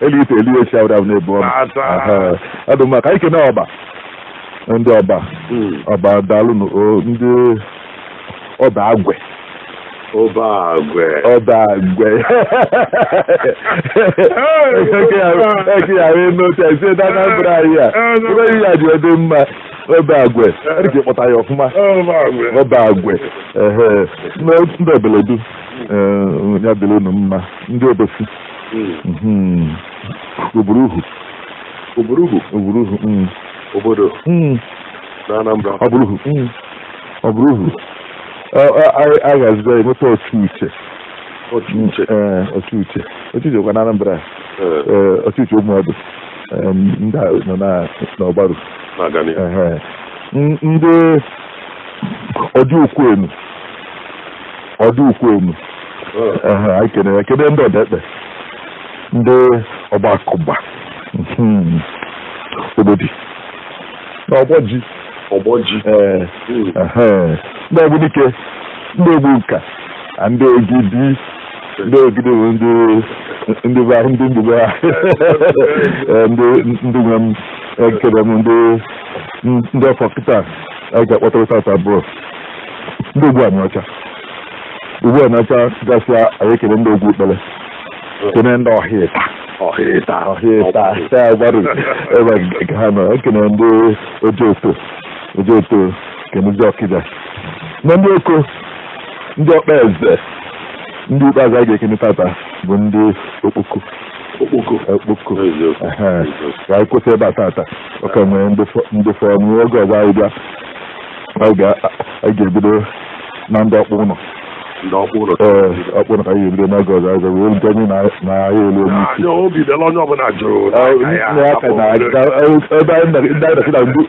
elite eli echi awụra na-ebu ọdụ maka anyị kene ọba ndị ọba daalụ ndị ọba agwe eke ya wee n'oche esi ede Anambra anyị a ebe ihe ya ji ede mma ọba agwe adịghị kpọta ya ọfụma ọba agwe ndị obeledu ya dịrị unu mma ndị obosi oboruhu obodo na Anambra ọbụrụhu a ga-azụta enweta otu uche kwa na Anambra otu uche ụmụọdụ ndị nọ n'ọgbaru ndị ọdụ ukwuenu anyị kene ndị ọdekpe ndị ọgbakụgba obodo ọgbọji ndị Ogbunike ndị Ogbunka ndị Ogidi bụ ndị be ndị nwe m ekele m ndị ọfọ kịta a ga-akpọtara ata abụọ ndị Ogbu Anọcha gasị anyị ekele ndị Ogwu Ukpele kene ndị ọhịa gbarụ ebe ha nọ ekele ndị Ojoto kene ndị Ọkịja na ndị Oko ndị Ọkpa Eze ndị ikpeazụ a ga-ekene tata bụ ndị Okpoko ka anyị kwụsị ebe a tata ọka nwere ndị fọrọ oge ọzọ anyị bịa anyị ga-ebido na ndị ọkpụ ụlọ ọkpụrụ ka anyị ebido n'oge ọzọ ọzọ wee rute onye na ahịa elu onye isi ebe anyị na-akị na ndị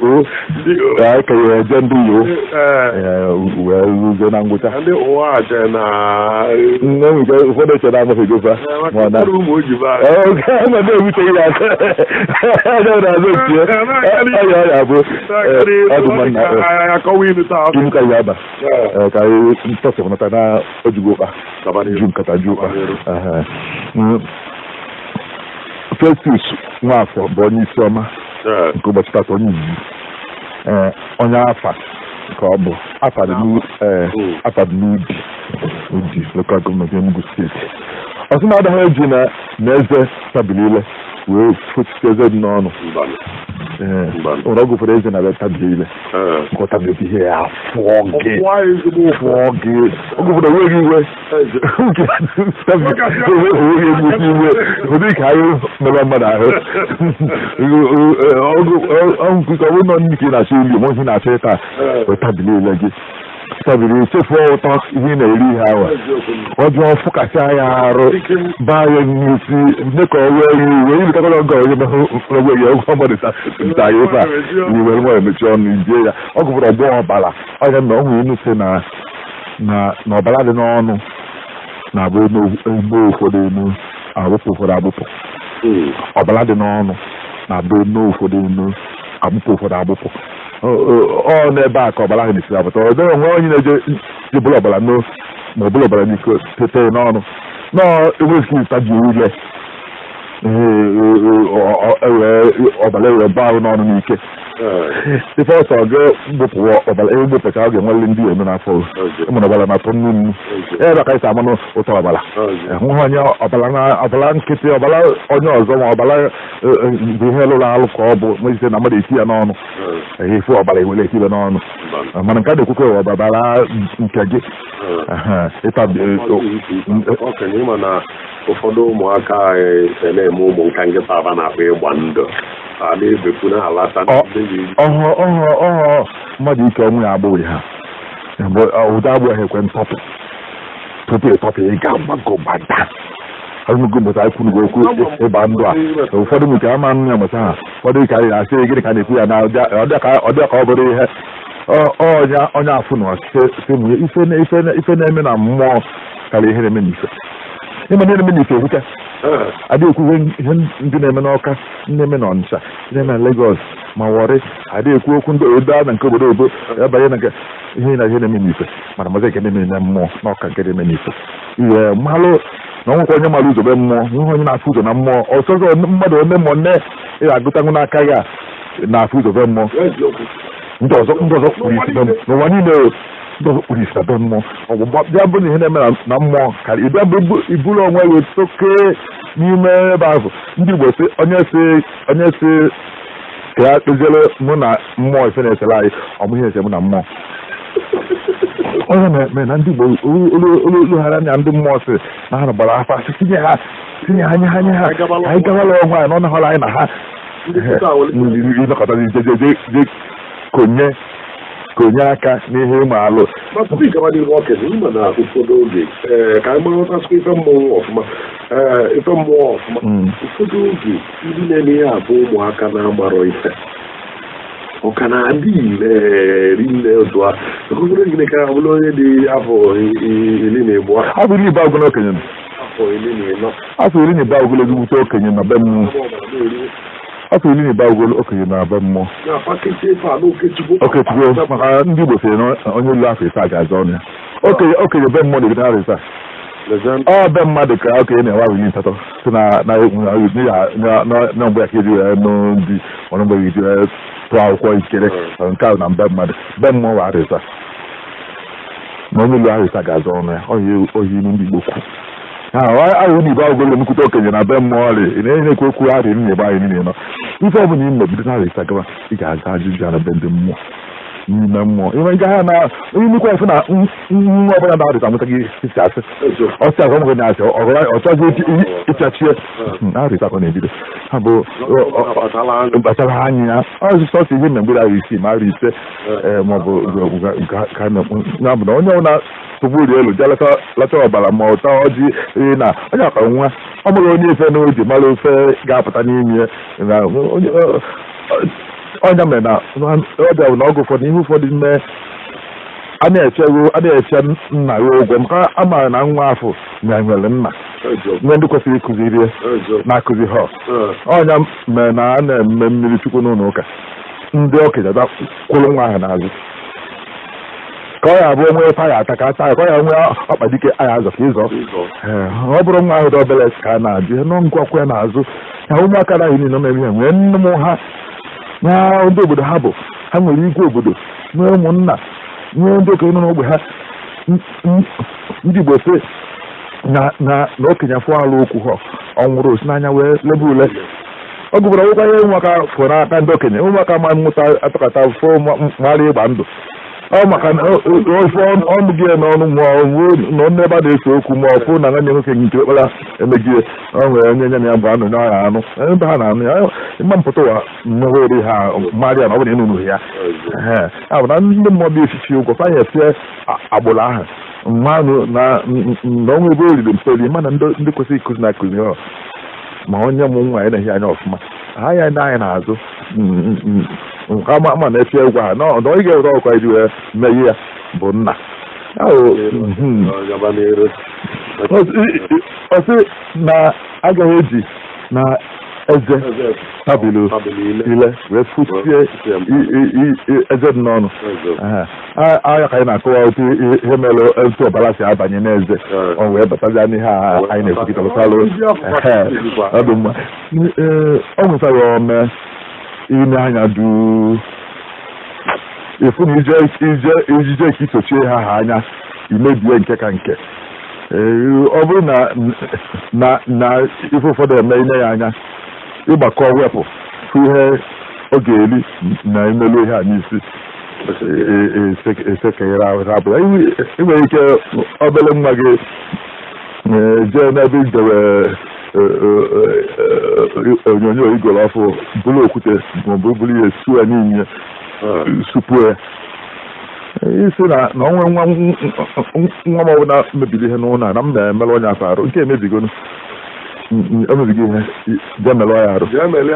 anyị ka ya eje ndị wee ruzie na ngwụcha nwere ụfọdụ eche na-amaghị gofa na-ewuteghị ya aka na-azụ otie ọya bụ ọdụmụ ka ya aba ka anyị ntọsịpụnata na ojugokpa ju nkata ju ụkpa Festus Nwafọ bụ onye isi ọma nke ụbọchị tata onye izizi onye afa ka ọ bụ afa dị n'Udi lokal gọọmenti Enugu steeti ọsụma adaghị eji na eze tabili wee fụchite eze dị n'ọnụ nwere ọgwụ ụfọdụ eze na-abịa tabili ile nkọtabi ihe ya fụọ gị ọgwụ ụfọdụ enweghị iwe enweghị egbusi iwe ụdị ka anyị mere mmadụ ahụ ọgwụ ọ bụrụ nọ ndị na-achọ ili ma ihe na-achọ ịta tabili ile gị tabiri chefuo ụtọ ihe na-eri ihe awa ọjọọ fụkasị ya arụ baa ya n'isi mee ka ọ wee iwe irikọtara ọgọ onye megweghị ọgwụ ọmọdụ nta ya ebe a iwere nwa emechi ọnụ ijie ya ọ gụpụrụ ọgbọ ọbara ọnya na ọnwụ inu si na ọbara dị n'ọnụ na-abụ eme ụfọdụ enu abụpụ ụfọdụ abụpụ ọbara dị n'ọnụ na-abụ eme ụfọdụ enu abụpụ ụfọdụ abụpụ ọ n'ebe a ka ọbara ahụ na-esi apụta ọ dịghị onwe onye na-eje bụrụ ọbara ma ọ bụrụ ọbara n'iko tete n'ọnụ enweghị ntaji ule ọbara ewere baa ahụ n'ọnụ n'ike ife ọsọ ga-gbupụ ọbara egbupụcha ọ ga-enwele ndị enu n'afọ ụmụrụ ọbara na-atụ nnu ebe ka isi amanụ ụtọ ọbara nweghị onye ọbara nkịtị ọbara onye ọzọ ma ọbara bụ ihe lụrụ alụ ka ọ bụ mejite na mmadụ eti ya n'ọnụ efu ọbara ewere etibe n'ọnụ mana nke a na-ekwukwe ọbara nke gị ụfọdụ ụmụaka na-eme ụmụ nka nkịta aba na-akpa ịgba ndụ na-ebepụ na alata ọhọ mmadụ ike ọnwụ ya agbụghị ha ụdị agbụghị ekwe ntọpụ tupu ịtọpụ ị ga-agbago gbada agụgụbụta ikwunugo okwu ịba ndụ a ụfọdụ nke ama nụ ya mụta ha ụfọdụ ka anyị na-asị gịnị ka na-ekwu ya na ọdịa ka ọ bụrụ ihe onye afụ na ife na-eme na mmụọ karịa ihe na-eme n'ife ịma ihe na-eme n'ife ekwuka adịghị ekwu ihe ndị na-eme n'Ọka ndị na-eme n'Ọnịcha ndị na-eme na Lagos ma Warri adịghị ekwu okwu ndị obodo a na nke obodo obodo ya banye na ihe na-eme n'ife mana mazi nke na-eme na mmụọ n'Ọka nke na-eme n'ife ihe mmalụ na ọnwụkwa onye mara ụzọ be mmụọ nwe onye na-afụ ụzọ na mmụọ ọsọzọ mmadụ onye mmụọ nne ị ga-agụtanwu n'aka ya na-afụ ụzọ be mmụọ ndị ọzọ kpụrụ isi be mmụọ n'ụwa niile ndị ọzọ kpụrụ isi na be mmụọ ọgbụgba bịa bụ na ihe na-eme na mmụọ karịa ịbịa bụ iburu onwe gị toke n'ime ebe ahụ ndị Igbo si onye si ka ya kpeziere mụ na mmụọ ife na-esere anyị ọmụ ihe ese mụ na mmụọ onye na-eme na ndị Igbo olughara anya ndị mmụọ si na ha gbara afa asị tinye ha nye ha anyị gawala ọnwa anyị na ọ nahọrọ anyị na ha ịnọkọta je konye aka n'ihe ịma alụ tupu ịgaba n'ihu okenye ịma na ụfọdụ oge ka anyị marụtasịkwa ife mmụọ ọfụma ụfọdụ oge ndị na-eme ihe abụ ụmụaka na-agbarọ ife ọka na adị iri nne otu a okokoro gịnị ka bụrụ onye dị afọ 12 afọ 12 okenye afọ 14 afọ 12 ogologo okenye na be mmụọ afọ 12 okenye na be mmụọ okechukwu maka ndị Igbo sịrị na onye olu afọ 7 ga-aza ọnụ ya okenye be mmụọ na-ebite arị taa ọ be mmadụ ka okenye na-ewe ahụ 8 si na mgbe ya ka eji wee nụ ndị ọrụ mgbe eji wee tụọ akwụkwọ ikere nke ahụ na be mmadụ be mmụọ wa arịsa na onye olu arịsa ga-aza ọnụ ya oyi ndị Igbo kwu ahụ n'igbe agụgolo nkwute okenye na be mmụọ ọrịa na-ekwu okwu arị n'igbe anyị niile nọ ife ọ bụla ime bido na arịsa gaba ị ga-aga ajụjụ na be ndị mmụọ n'ime mmụọ inwe nke ha na onye nnukwu efu na nwa ọbụla na-arịsa amụta gị isi asị ọsị agwa mgbe na-asị ọchọghị ịchachie arịsa ka ọ na-ebido ha bụ kpachara anya ya ọsịsọsị ihe mgbe ahụ isi ma arị ise maọbụ ya bụ na onye ọbụla tupu rie elu jee lata ọbara ma ụta ọjị na onye akpa nwa ọ bụrụ onye ife na oji mara ofe ga-apụta n'ime onye mere na ọ bịa na ọgụ ụfọdụ ihe ụfọdụ ime a na-eche nna ya ụgwọ maka a maara na nwa afọ nwere nna nye ndị kwesịrị ịkụziri na-akụzi ha ọnya mere na a na-eme mmiri chukwu n'ụlọ ụka ndị okenye kwụrụ nwa ahụ n'azụ ka ọ ya abụ onwe fa ya ata ka ata ya ka ọ ya nwee ọkpa dike anya azọ ka ịzọ ọ bụrụ nwa ahụ dị obere ka a na-ajụ ihe nọ ngwakwa ya n'azụ ya ụmụaka na niile na-eme ya nwee nne m ha na ndị obodo ha bụ ha nwere igwe obodo nwee ụmụnna nwee ndị okenye nọ n'ogbe ha ndị Igbo sị na okenye afọ alụ okwu ha ọ nwụrụ osi n'anya wee lebe ule ọ gụbara ụkwa ihe ụmụaka fụrụ n'aka ndị okenye ụmụaka ma mmụta atụkọta fụ mara ịgba ndụ ọ maka na ofe ọnụ gị n'ọnụ na onye ebe a na-ese okwu ma ọ fụ na nwanne nwoke nke okpara emegie ọ nwere onye nye na ya bụ anụ na ọya anụ ebe ha na-anụ ya ịma mpụta ụwa mmeghere ha marịa na ọ bụla ịnụnụ ya a bụ na ndị mmụọ bụ echichi ụgwọ fa ya esie agbụrụ ahụ mmanụ na ọnwa ebe oriri mperi mana ndị kwesịrị ịkụzi na-akụzi ha ma onye mụ nwa ya na-ehi anya ọfụma ha ya ndị anyị na-azụ nke ama na-efe egwu ha na ị ga-ewere ọkwa iji wee meghe ya bụ nna ọsị na agaghị eji na eze tabulu ile wee fụtie eze dị n'ọnụ anya ka anyị na-akọwa otu ihe mere etu ọbara si abanye n'eze ọ wee batazia n'ihe anyị na-ekwukịtalụtalụ ọ dị mma ọ nwetara ome ime anya du efu na ijije ka isochie ha anya imebie nke ka nke ọ bụrụ na ife ụfọdụ eme ime ya anya ịgbakọ wepụ fụ ihe ọ ga-eri na imelu ihe a n'isi esekere abụla inwere ike obere nwa gị jee n'ebe idewe onyonyo igoro ọfụ bụrụ okwute maọbụ bụrụ ihe suo ya niile supuo ya isi na onwe nwa m ọbụla mebiri ihe n'ụlọ na m na-emerụ onye afọ arụ nke emebigonu emebigo ihe jee melụ ya arụ emelụ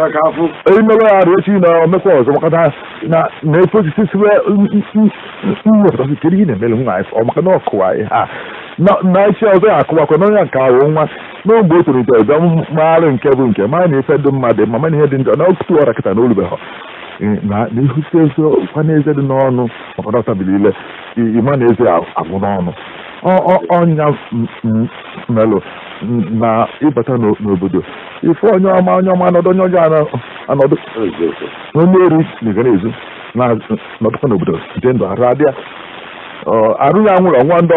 ya arụ echi na omekwa ọzọ maka na efe osisi siwe mwepụtasị kedu ihe na-emelu nwa ọ maka na ọkụwa ha na isi ọzọ ya akụwakwa na onye nke ahụ nwa n'ogbe o tolite ọzọ marụ nke bụ nke mara na ife dị mmadụ ma mana ihe dị njọ na otu ọra kịta na olubeghị na ihute ezo kwa na eze dị n'ọnụ maka na ọtabili ile ịma na eze agwụ n'ọnụ ọnya melụ na ịbata n'obodo ife onye ọma anọdụ onye ọjọọ anọdụ onye eri na ezu na-nọdụkwa n'obodo dị ndụ arụ adịa arụ ya nwụrụ ọnwa ndị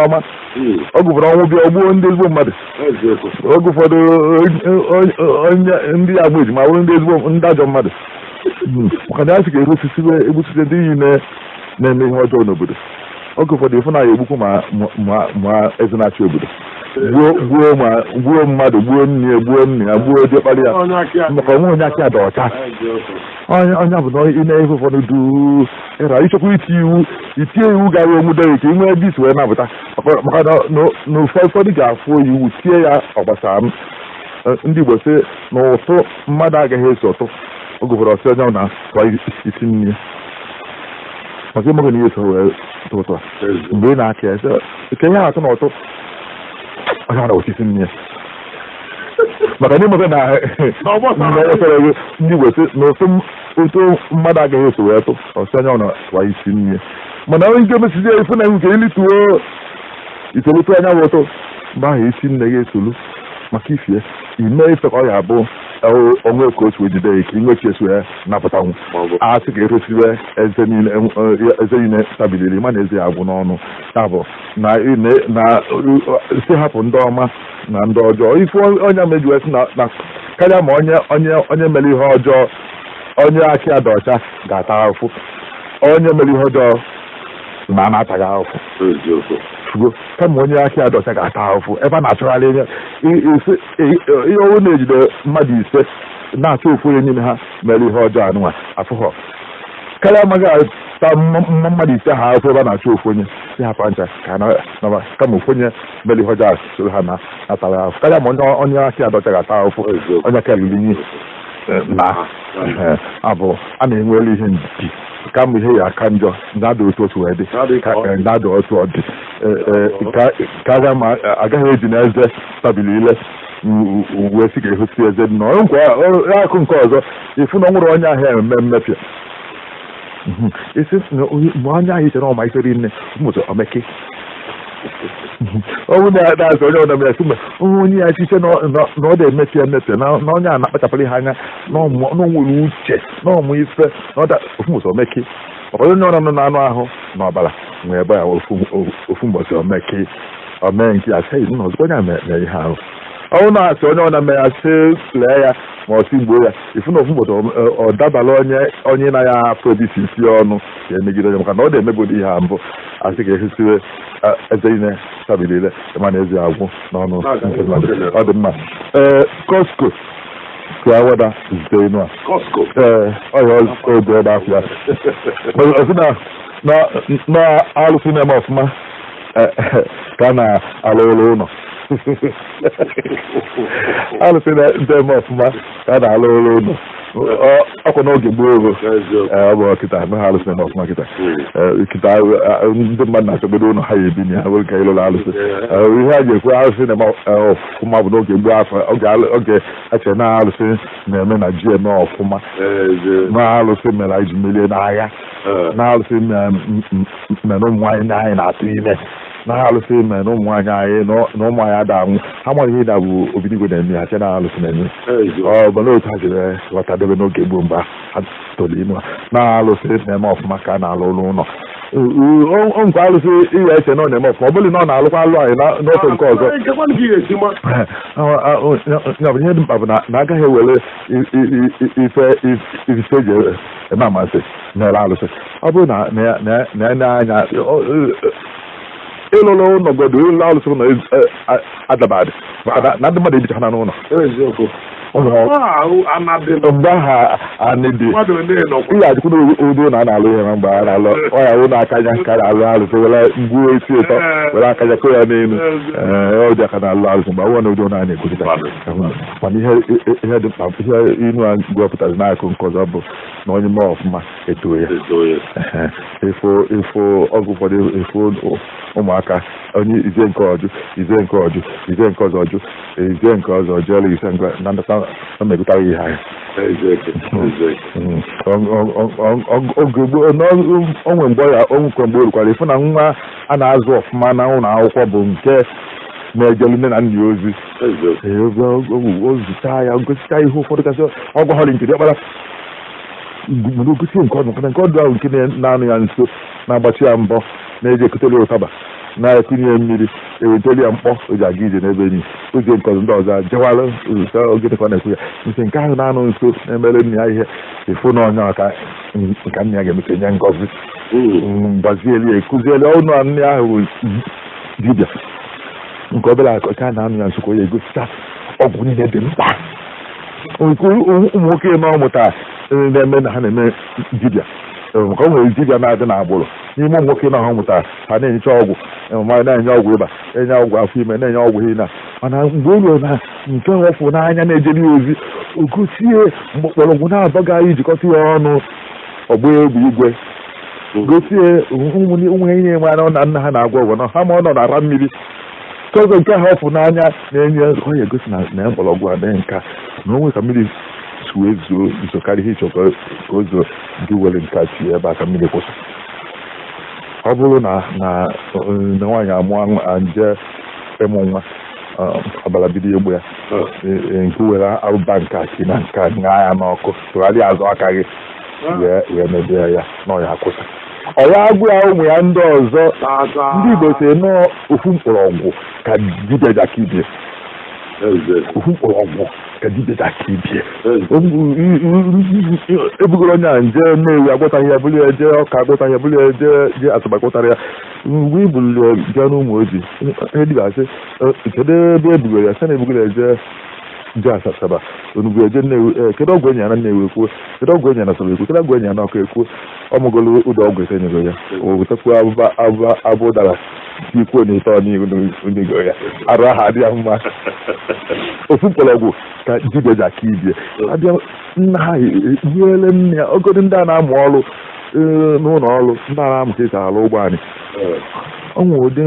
ọma ọ gụbara ọnwụ bịa ogbuo ndị ezigbo mmadụ oge ụfọdụ ndị agba ejima bụrụ ndị ezigbo ndị ajọ mmadụ maka na ya sị ga-egbusite ndị iyi na-eme ihe ọjọọ n'obodo oge ụfọdụ ịfụ na ya egbukwu ma eze na-achị obodo gbuo mmadụ gbuo nne ya gbuo diọkpara ya maka onwe onye aka ya dị ọcha onye bụ na ị na-efe ụfọdụ du ịra ịchọkwa itie iwu gara omude ka ị nwee ebe isi wee napụta maka na ụfọdụ ga-afụ iwu tie ya ọgbasara m ndị Igbo sị na ụtụ mmadụ agaghị eso ụtụ oge ụfọdụ ọsị onye na kwa isi nne maka ịmụgụ na ihe so wee tụtụ mgbe ị na-aka ya ke ihe atụ na ụtụ onye na osisi nne maka ndị mụta na ndị Igbo sị na ụtụ mmadụ agaghị eso wee tụ ọsị onye na kwa isi nne mana onye nke mesizi efu na nke ilituo itolite anya bụ ụtụ mgbe ahụ isi nne gị esolu maka ifie ime ife ka ọ ga-abụ onwe ka o si wejide ya ka inwe chiesu ya napụtanwu asị ka eresiwe eze niile tabiliri ma na eze ya agwụ n'ọnụ ya bụ na si hapụ ndị ọma na ndị ọjọọ ife onye mejuwesi na karịa ma onye mere ihe ọjọọ onye aka ya dị ọcha ga-ata ahụfụ onye mere ihe ọjọọ na anataghị ahụfụ kama onye aka ya dị ọcha ga-ata ahụfụ ebe a na-achọgharị ihe ọnwụ na-ejide mmadụ ise na-achọ ofu onye n'ime ha mere ihe ọjọọ anụnwa afụghọ karịa amaghị ata mmadụ ise ha ahụfụ ebe a na-achọ ofu onye si hapụ ncha kama ofu onye mere ihe ọjọọ soro ha na-ataghị ahụfụ karịa ma onye aka ya dị ọcha ga-ata ahụfụ onye aka riri inyi na abụ a na-enwere ihe ndị kama ihe ya aka njọ na-adị otu wee dị na-adị otu ọ dị karịa ma agaghị eji na eze tabili ile wee sị ga-ehosi eze dị n'ọrụ akụ nke ọzọ ịfụ na ọ nwere onye ahịa eme mmepịa isi mgbe onye ahịa ichere ọma ifere nne mmụta omeke ọnwụ na-azụ onye ọna mere mgbe onye ya chiche na ọ dị emepe na onye a na-akpachapụrụ ha anya n'onwere uche na ọmụ ife na ofumụsọ omeke ọkọdụ onye ọna nọ n'anụ ahụ na ọbara nwee ebe ya ofu mbọsị omeke omee nke ya sị na ọzọ onye a mere ihe ahụ ọnwụ na-asị onye ọna mere ya sị lee ya ma ọ si gbuo ya ifu na ofu mbọsị ọ dabara onye na ya produsi isi ọnụ ga emegide onye maka na ọ na-emegodi ihe ha mbụ asị ga-ehesiwe eze ine tabilile ma na ezi agwụ n'ọnụ ọ dị mma Costco ka awada zite inu a ọya oge ebe afọ ya ọsị na alụsị na-eme ọfụma ka a na-alụ ụlọ ụlọ alụsị na-eme ọfụma ka a na-alụ ụlọ ụlọ ọkwa n'oge gboo ogo ọ bụ kịta na ha alụsị na ọfụma kịta ndị mmadụ na-achọgodo ụlọ ha ya ebi na ya nwere ka ịlụrụ alụsị ihe a ga-ekwe alụsị na-eme ọfụma bụ n'oge gboo afọ oge echere na alụsị na-eme na ji eme ọfụma na alụsị mere anyị ji merie n'agha na alụsị mere ụmụ nwaanyị na anyị na-atụ ime na alụsị mere na ụmụ nwaanyị anyị na ụmụ anyị ada anwụ ha mara ihe na-abụ Obidigwe na-eme ha che na alụsị na-eme ọ bụ n'otu ha jiri ghọtadebe n'oge gboo mgbe ha toro inu na alụsị na-eme ọfụma ka a na-alụ ụlọ ụlọ nkwa alụsị ihe eche na ọ na-eme ọfụma ọ bụrụ na ọ na-alụkwa alụ anyị n'ofe nke ọzọ ihe dị mkpa bụ na agaghị ewere ife eji eme amasị na-ere alụsị ọ bụrụ na anya ịlụlụ nọgodo ịlụ alụsị ụlọ adabadị maka na ndị mmadụ ebicha ha n'ụlọ mgbe aha anịdị ihe ajikwa udo na a na-alụ ihe na mgbe a na-alụ ọya ụlọ akaja nka na-alụ alụsị were mgbuo isi ụtọ were akaja kọ ya n'elu ọ dị aka na-alụ alụsị mgbe awụọ na udo na-anya ekwurịta mana ihe dị mkpa ihe inu a gwepụtara n'akụ nke ọzọ bụ na onye mee ọfụma eto ya ifo ọgwụ ụfọdụ ifo ụmụaka onye ize nke ọjụ ize nke ọjụ ize nke ọzọ ọjụ ize nke ọzọ ọjụọla ise na ndata na mmegụtara ihe ahụ oge gboo onwe mgbe ya onwekwe mgbe orukwara ifu na nwa a na-azụ ọfụma na ụlọ akwụkwọ bụ nke na-ejelu nne na nna ya ozi ozụta ya gosita ihe ụfọdụ kasị ọgwa họrị nke ọkpara gosi nke ọdụ nke ọdụ ahụ nke na-anụ ya nso na-agbachi ya mbọ na-eji ekuteli ụtaba na-ekunye ya mmiri eweteli ya mkpọ o ji aga ije n'ebe enyi ozi nke ọdụ ndị ọzọ jewalụ ogene ka ọ na-ekwu ya nke nke ahụ na-anụ nso na-emere nne ya ihe efu na onye ọka nka nne ya ga-emecha nye ngọzi gbazieli ekuzieli ọnụ nne ahụ dibịa nke obere akọcha na-anụ ya nsokwa ya egosita ọgwụ niile dị mkpa ụmụ nwoke na ọmụta na-eme na ha na-eme dibịa maka o nwere dibịa na-adị n'agbụrụ n'ime ụmụ nwoke na ha mụtara ha na-enyecha ọgwụ na-enye ọgwụ ịba enye ọgwụ afọ ime na-enye ọgwụ hina mana mgbe ụlọ na nke nwefụ n'anya na-ejeri ozi ogosie mgbọrọgwụ na-abọga ijikọta ya ọnụ ọgba egwu igwe gosie ụmụ ihe mara na nna ha na-agwọ ọgwụ na ha ma ọ nọ na-ara mmiri ọzọ nke ahụ ọfụ n'anya na-enye ọ ya egosi na mgbọrọgwụ a dị nka na onwe ka mmiri wee zuo nso karịa ihe ịchọkọ ka o zuo ndị were nka chi ebe aka mmiri kwụsị ọ bụrụ na nwaanyị amụọ nje ịmụ nwa ọbara bido egbu ya nke were arụba nka chi na nka ṅaa ya n'ọkụ tụgharịa azụ aka gị wee mebie ya na ọya akwụsị ọya agụ ya ụmụ ya ndị ọzọ ndị Igbo si nọọ ofu mkpọrọgwụ ka dibịa jakibie ofu mkpọrọgwụ ka dibịa jakibie ebugoro onye a nje Nnewi agwọtaghị ya bụrụ ya jee Ọka agwọtaghị ya bụrụ ya jee Asaba gwọtara ya mgbe i buliri gaa n'ụmụ ojii dibịa sị kedu ebe ebugoro ya sị na ebugoro ya jee Asaba onugbu eje Nnewi kedu ọgwụ enyi ya na Nnewi ekwuo kedu ọgwụ enyi ya na Asaba ekwuo kedu ọgwụ enyi ya na Ọka ekwuo ọmụgolo ụdọ ọgwụ ise nyego ya owetakwa abụ ụdara ikwuo na ite onigo ya arụ aha adị ya mma ofu mkpọrọgwụ ka dibịa ji aka ibie abịa nna ha ekpughere nne ya ogodo ndị a na-amụ ọrụ n'ụlọ ọrụ ndị a na-amụta esi alụ ụgbọ anyị ọ nwere ụdị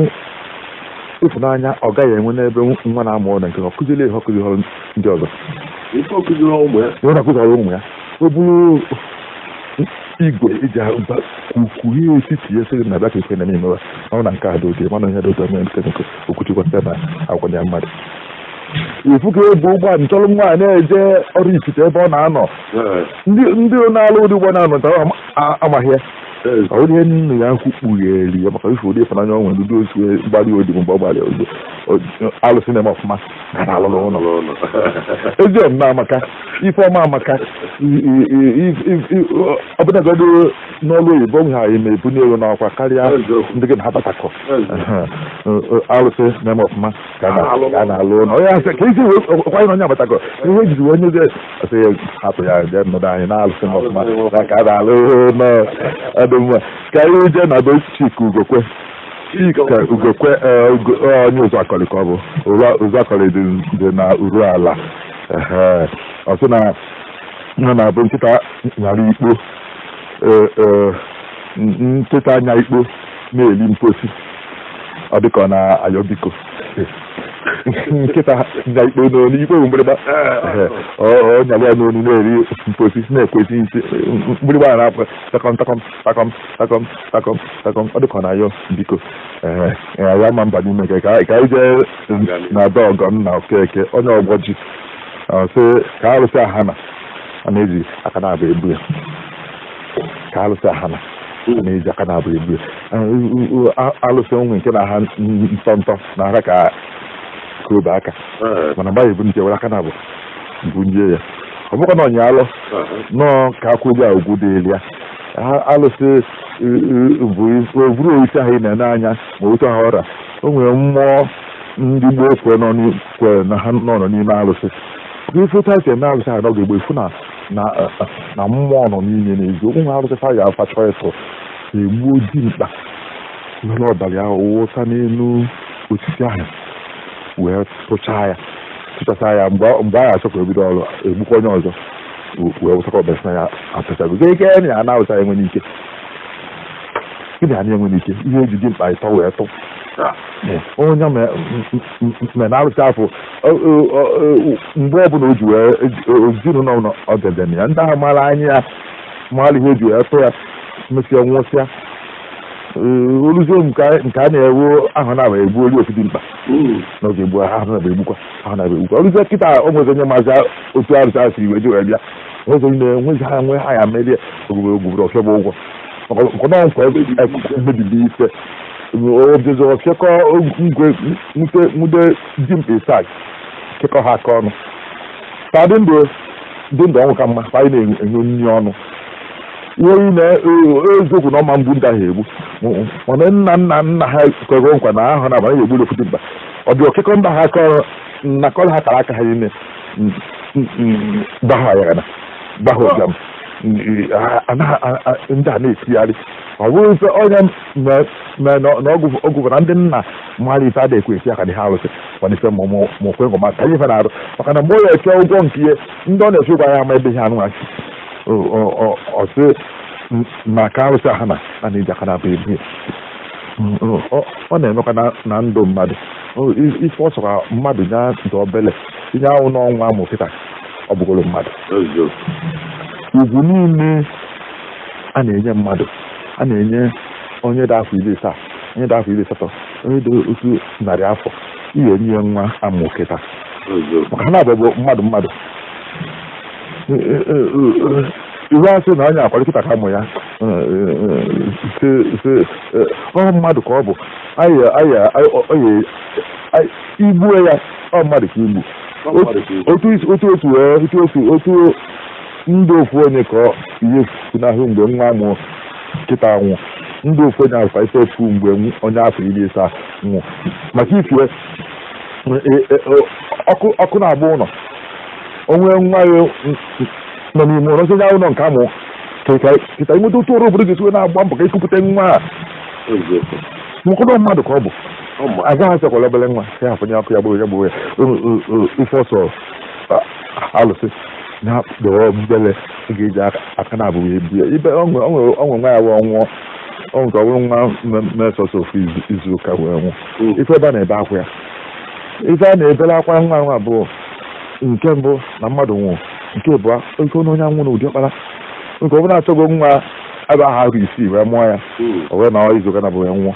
ịfụnanya ọ gaghị enwe n'ebe nwa na-amụ ọrụ na nke ọ kụziri ihe ọkụzi ọrụ ndị ọzọ na-akụziri ụmụ ya o bụrụ igwe eji kwukwurie etiti ya sịrị na bịa ka na-emewa ọ na nke a dị ụdị mana ihe dị ụtọ mee nke okwuchukwu site na agwanya mmadụ ifu ka ebu ụgbọala nchọrọ nwaanyị na-eje ọrụ ifite ebe ọ na-anọ ndị na-alụ ụdị ụgbọ na-anọ nta amaghị ya ọ ihe nnu ya nkwu kpugheri ya maka ife ụdị ịfụnanya ọnwe ndị otu gbara odi mgbe ọ gbara ozo alụsị na-eme ọfụma na na-alụ n'ụlọ ezi ọmụma amaka ife ọma amaka ọbụnagodo n'ọlụ oyibo nwe ha eme ebu n'elu n'ọkwa karịa ndị gị na ha batakọ alụsị na-eme ọfụma ka a na-alụ ụlọ onye asị ka ezi kwanye na onye abatakọ ihe ejiri onye eze asị ya hapụ ya jee nnọdụ anyị na-alụsị m ọfụma na ka a na-alụ ụlọ mma ka anyị jee na be Chika Ugokwe onye Ụzọakọlị ka ọ bụ Ụzọakọlị dị na uru ala ọsị na nọ na-abụ nkịta nyara ikpo nkịta anya ikpo na-eli mposi ọ dịka ọ na-ayọ biko nkịta nya ikpo n'onu ikpo bụ mgbịrịgba ọ nyara ya n'onu na-eri mposi na-ekwesị isi mgbịrịgba a na-apụ takọm ọ dịka ọ na-ayọ biko ya ma mba n'ime ka anyị jee na be ọgọ na Okeke onye ọgbọ ji sị ka arụsị ahana a na-eji aka na-abụ ebu ya ka arụsị ahana a na-eji aka na-abụ ebu ya alụsị onwe nke na ha ntọ na aka ka obe aka mana mgbe ebu nje were aka na-abụ bunye ya ọ bụkwa na ọnya alụ nọọ ka akwụgbu a ugwu dị elu ya alụsị buru isi ahụ ị na-ene anya ma otu ha ọra o nwere mmụọ ndị gboo kwe na ha nọ n'ime alụsị ife otu esi eme alụsị ha n'oge gboo ifu na mmụọ nọ n'ime n'ezi okwu nwe alụsị fa ya afachọ ịtụ egbuo dimkpa were ọbara ahụ wụsa n'elu osisi ahụ wee tụchasa ya mgbe a ya achọkwa ebido ọrụ egbukwa onye ọzọ wee wụsakọ ọbara na ya atachago ike ya na-awụsa ya enwe n'ike gịnị anyị enwe n'ike ihe eji dimkpa ịtọ wee tụ onye mere na-arụsị afọ mgbe ọbụla o ji wee ezinụlọ ọdede ya ndị ahụ mara anya ya mara ihe o ji wee tụ ya mesịa nwụsịa oluzo nke a na-ewu ahụ na-aba egbu olu ofu dị mkpa n'oge egbu ahụ na-aba egbukwa oluzo kịta o nwezi onye maazị otu arụsị asị iwe ji wee bịa nwezi onye na-enwezi ha nwe ha ya merie ogbugbo ọfịa bụ ụgwọ maka na nkwa mebili ife obizo ọfịakọ nwude ji mkpa isak kekọ ha aka ọnụ ta dị ndụ ọnwụ ka mma ka anyị na-enye nri ọnụ ihe eziokwu na ọma mgbu ndị ahụ egbu mana nna ha kwego nkwa na ahụ na abanye egbu ofutu mba ọ dị okekọ ndị ha aka nakọrọ ha kara aka ha ime gbahụ ayagana gbahụ ụbịam ndị a na-etigharị ọ bụrụ ife onye na ọgwụ na ndị nna mmadụ ife ada ekwe esi aka dị ha arụsị kwanife ma okwe ngọ maka ihe na-arụ maka na mgbe ọ ya-eche ụgwọ nke ihe ndị ọ na-eche ụgwọ ya ama ebe ihe anụghachi ọsị maka arụsị ahụ na a na-eji aka na-abụ ebu ọ na-emekwa na ndụ mmadụ ife ọ sọkwa mmadụ ya dị obele tinye anwụ n'ọnwa amụ kịta ọ bụgoro mmadụ ugwu niile a na-enye mmadụ a na-enye onye dị afọ 17 onye dị afọ 18 onye dị otu narị afọ ihe enye nwa amụ kịta maka na abụọ mmadụ iwe asị na onye akwalite ka amụ ya ọ mmadụ ka ọ bụ igbue ya ọ mmadụ ka igbu otu ndị ofu onye ka ihe funahụ mgbe nwa amụ kịta anwụ ndị ofu onye alfa ife efu mgbe onye afọ 17 nwụ maka ifie ọkụ na-agba ụlọ onwe nwa ya nọ n'ime ụlọ nsonye ụlọ nke amụ kịta imeta otu ọrụ obodo ga-esiwe na-agba mbọ ka ikupụta nwa a nwekọdọ mmadụ ka ọ bụ agaghị asịkwala obere nwa ya afọnye ọkụ ya gboo ya ife ọsọ alụsị na dọrọ mbele ga-eji aka na abụghị ebu ya ibe onwe nwa ya wee nwụọ ọnwụ ka ọ bụrụ nwa mesọsọ ofu izu ụka wee nwụ ife ebe a na-ebe akwa ya ife a na-ebere akwa nwa abụọ nke mbụ na mmadụ nwụrụ nke abụọ oke onye anwụ na ụdị ọkpara nke ọ bụla achọgo nwa ebe ahụ arụ isii wee mụọ ya o wee na izu ụka na bụ wee nwụọ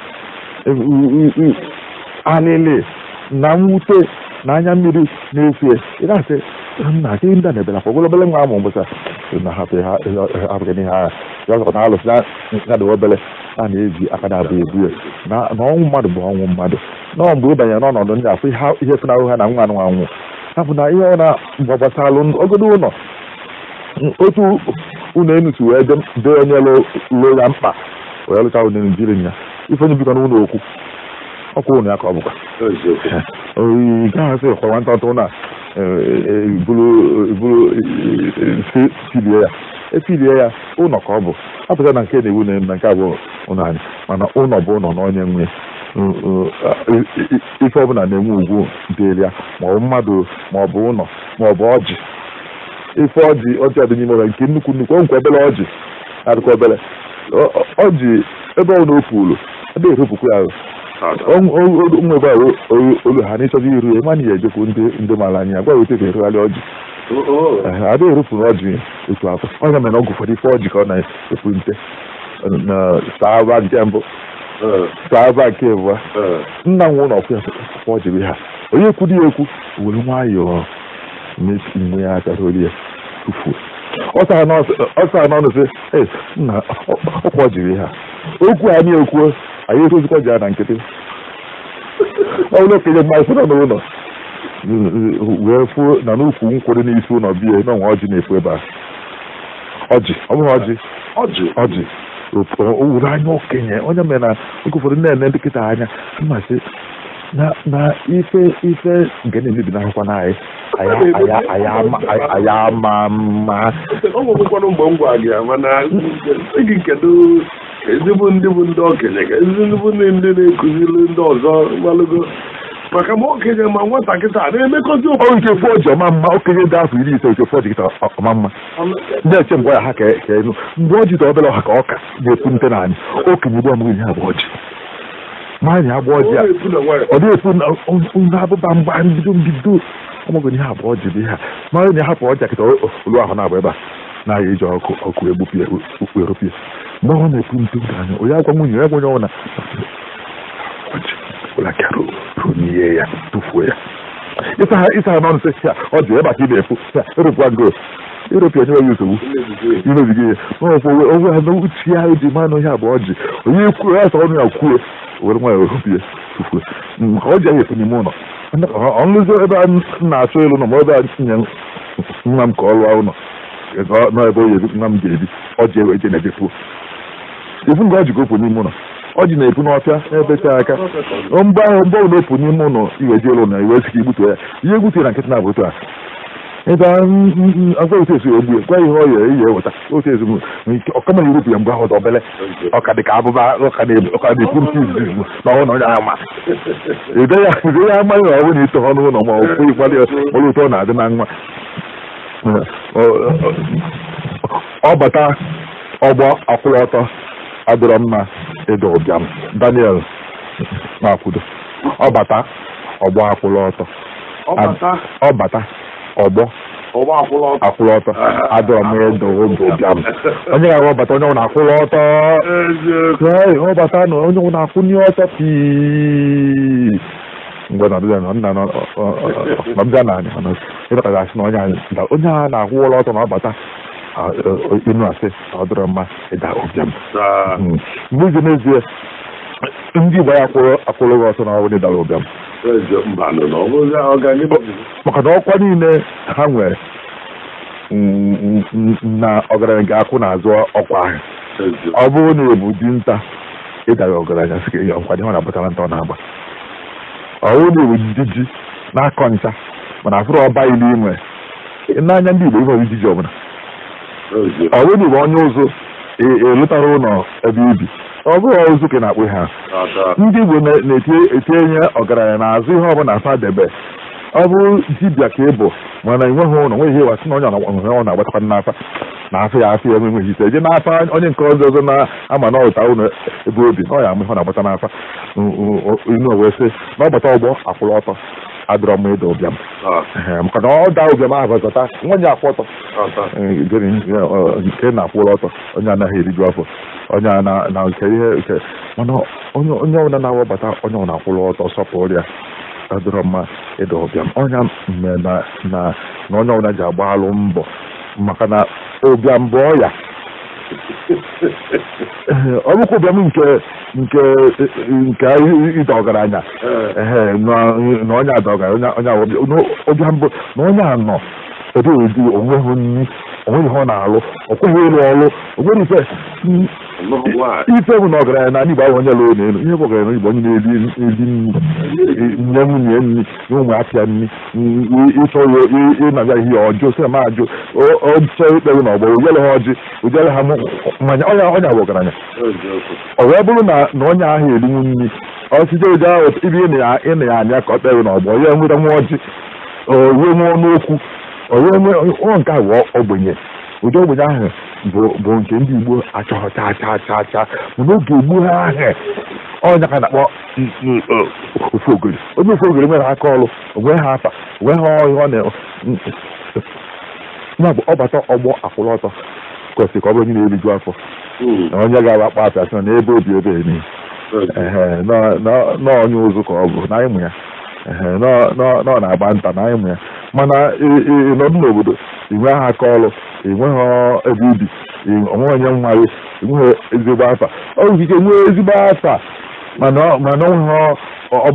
alịlị na mwute na anya mmiri na-efie ị na-asị nna gị ndị a na-ebela kwa ogolobele nwa amụ mbụsa na hapụ n'ihe agha ya ọzọkọ na alụsị ya dị obele a na-eji aka na-abụ ebu ya na ọnwụ mmadụ bụ ọnwụ mmadụ nọọ mgbe ị banyere n'ọnọdụ ndị afọ ihe funahụ ha na nwa anụ anwụ hapụ na ihe ọ na gbasalụ ogodo ụlọ otu ụlọ enutu wee dee onye lụ ya mkpa wee lụcha ụlọ enu jiri ya ife onye bikọ n'ụlọ okwu ọkwa ụlọ ya ka ọ bụkwa oyi gaghị asị kwa nwata ọtụ na buru filie ya efilie ya ụlọ ka ọ bụ apụta na nke na-ewu na nke abụọ ụlọ anyị mana ụlọ bụ ụlọ na onye nwe ife ọbụla na-enwe ugwu dịrị ya maọbụ mmadụ maọbụ ụlọ maọbụ ọjị ife ọjị dị n'ime ụlọ nke nnukwu nkwa obere ọjị adịkwa obere ọjị ebe ọ na-ofu ụlọ ebe erupụkwa ya ụmụ ebe olu ha n'ịchọzi iru ya manya ya ejekwu ndị mara anya gwa wete ga-erugharị ọjị ada erupụrụ ọjị otu afọ onye mere ọgwụ ụfọdụ ife ọjị ka ọ na-efu nte na saaba nke mbụ saaba nke abụọ nna nwe ụlọ ọkụ ya ọjị bụ ha onye ekwudi ya ekwu were nwayọọ mgbe ya achara olu ya tufuo ọ saa n'ọnụ sị nna ọkwa ọjị ha okwu anyị ekwuo anyị etozikwa ji ya na nkịtị ọbụla okenye mmadụ sọ n'ụlọ wee fuo na n'ukwu nkwụrụ n'isi ụlọ biya n'ọnwa ọjị na-efu ebe a ọjị ọ bụghị ọjị owuru anya okenye onye mere na oge ụfọdụ na-ene ndị nkịta anya mmasị na ife nke na-emebi n'akwụkwọ na anyị ama mma ọ nwekwanụ mgbe m gwa gị mana gị kedu ezigbo ndị bụ ndị okenye ka ezigbo ndị na-ekuziri ndị ọzọ malụgo maka ma okenye ma nwatakịta na-emekọzi ọrụ nke fọji ọma mma okenye dị afọ 15 nke fọji kịta ọma mma ndị eche mgbe ya ha ka enu mgbe ọjị dị obere ọha ka ọka ga-epu nte na anyị okenye ugbu amụghị ihe abụ ọjị nwaanyị agba ọjị a ọ dị epu na abụba mgba mbido ọmụgụ ihe abụ ọjị bụ ihe a mara na hapụ ọjị kịta olu ahụ na-abụ ebe a na-aga iji ọkụ egbupie ukperopie mgbe ọ na-epu mpe anya onye agwa nwunye ya gwenye ọna n'ihe ya tụfuo ya ịsa ha n'ọnụ sị ya ọ dị ebe aka ị na-efu eropụa ngo Europe onye nweghị nsogbu imebiga ihe onwe ha na uche ya ji manụ ihe abụọ ji onye kwuo ya sọ ọnụ ya kwuo were nwa ya oropie tụfuo maka ọ ji ahụ efu n'ime ụlọ ọnụzi ebe a na-achọ elu nọ ma ebe a tinye nwa m ka ọ lụọ ụlọ n'ebe oyi nwa m ga-ebi ọ ji ewe je na-ejepuo efu nga ọ ji gopụ n'ime ụlọ ọ ji na-epu n'ọfịa na-ebecha aka mgbe ahụ mgbe ọ na-epu n'ime ụlọ iwe ji elu na iwe sika igbutu ya ihe egbutu na nkịtị na-abụ otu a ebe agwa otu esi egbu gwa ihe ọ ya ihe eweta otu ezi ọkama Europe ya mgbe ahụ ọbele ọka dị ka abụba ọka na-ekwu mpụ izizi na ọhụụ na onye ama ede ya amaghị na ọ bụrụ na ito ha n'ụlọ ma ọ kwụ ịkwali ọrụ ụtọ na-adị na nwa ọ bata ọgbọ akwụrụ ọtọ adịrọ mma ịdọ ụbịam Daniel na-akwudo ọ bata ọgbọ akwụrụ ọtọ ọ bata ọgbọ akwụrụ ọtọ adọrọ m ịdọ oge ụbịam onye ga-agwa ọbata onye nwụ na-akwụrụ ọtọ ọbata na onye nwụ na-akwụ n'ọtọ pii mgbe nọbịa na anyị ịdọka ga-asị na onye a na-akwụwọrọ ọtọ na ọbata inu asị na ọ dịrọ mma ịda ụbịam mgbe n'ezie ndị Igbo ya akwụrụ gị ọtọ na ọbụla ịdara ụbịam maka na ọkwa niile ha nwere na ọgaranya ga-akwụ n'azụ ọkwa ahụ ọ bụrụ na ebu dinta ịdara ọgaranya sị ya nkwadị ọ na-agbata nta ọ na-agba ọ bụrụ na ebu jiji na-akọ ncha mana afụrụ ọba ilu inwe n'anya ndị Igbo ihe ijiji ọbụla ọ bụrụ na Igbo onye ụzụ elụtara ụlọ ebe ibi ọ bụrụ ụzụ ka na-akpụ ha ndị Igbo na-etinye ọgaranya n'azụ ihe ọbụla asa debe ọ bụ dibịa ka ị bụ mana enweghị ụlọ nweghị ihe wasị na onye ọ na-agbatakwa n'afa na afọ ya afọ ya enweghị ite eje n'afa onye nke ọzọ na-ama na ọta ụlọ ebe obi na ọ ya ama ihe ọ na-agbata n'afa inu wee sị na ọgbata ọgbọ akwụrụ ọtọ adịrọ m ịda ụbịam maka na ọ daa ụbịam ahụ zọta nwenye akwụ ọtọ nke na-akwụrụ ọtọ onye anaghị eriju afọ onye na nke ihe mana onye ọbụla na-awabata onye ọ na-akwụrụ ọtọ sọpụrụ ya adịrọ mma ịda ụbịam ọnya mme na onye ọbụla ji agbalụ mbọ maka na ụbịam bụ ọya ọ bụkwa ụbịam nke ịda ọgaranya na onye ada ọgaranya ụbịam bụ na onye anọ ebe ụdị onweghị nri onweghị ihe ọ na-alụ ọ kweghị ịlụ ọrụ onwere ife bụ na ọgaranya na Igbo ahụ onye lụrụ n'elu ihe bụ ọgaranya Igbo onye na-ebi nye nwunye nri nye ụmụ apịa nri ịchọ ịnabịa ihe ọjọọ sị ma ajụ ọchọ ikpere na ọgbọ ojele ha ọjị ojele ha mmanya onye bụ ọgaranya ọ wee bụrụ na onye ahụ erinwu nri ọsite oje ahụ ibe ị na ya anya ka ọ kpere na ọgbọ ya nweta nwa ọjị owe nwe n'okwu onye nke ahụ ogbenye ụdị ogbenye ahụ bụ nke ndị Igbo achọghọcha cha mana oge egbu ha ahụ ọnya ka na-akpọ ofu ogori onye ofu ogori nwere aka ọrụ onwe ha afa onwe ha ọhịa ya bụ ọbata ọgbọ akwụrụ ọtọ kwesịrị ka ọ bụrụ onye na-eriju afọ na onye ga-awa akpa apịa sị na ebe obi ebe eme na onye ụzụ ka ọ bụ na ịmụ ya nọ na-agba nta na ịmụ ya mana nọdụ n'obodo inwe ha aka ọrụ enweghị ebe ibi onwe onye nwaye enweghị ezigbo afa ọ nwere ike nwee ezigbo afa mana onweghị ọ